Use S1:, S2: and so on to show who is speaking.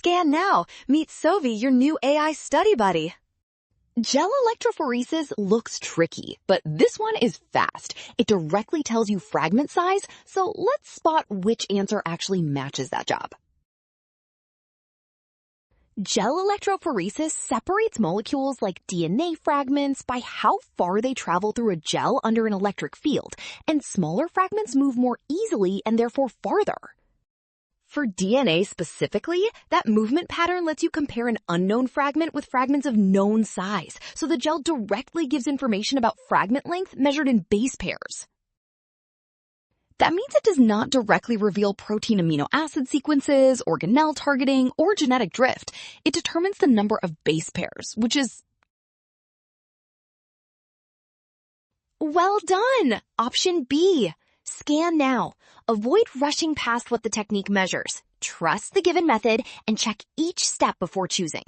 S1: Scan now. Meet Sovi, your new AI study buddy.
S2: Gel electrophoresis looks tricky, but this one is fast. It directly tells you fragment size, so let's spot which answer actually matches that job. Gel electrophoresis separates molecules like DNA fragments by how far they travel through a gel under an electric field, and smaller fragments move more easily and therefore farther. For DNA specifically, that movement pattern lets you compare an unknown fragment with fragments of known size, so the gel directly gives information about fragment length measured in base pairs. That means it does not directly reveal protein amino acid sequences, organelle targeting, or genetic drift. It determines the number of base pairs, which is... Well done! Option B. Scan now. Avoid rushing past what the technique measures. Trust the given method and check each step before choosing.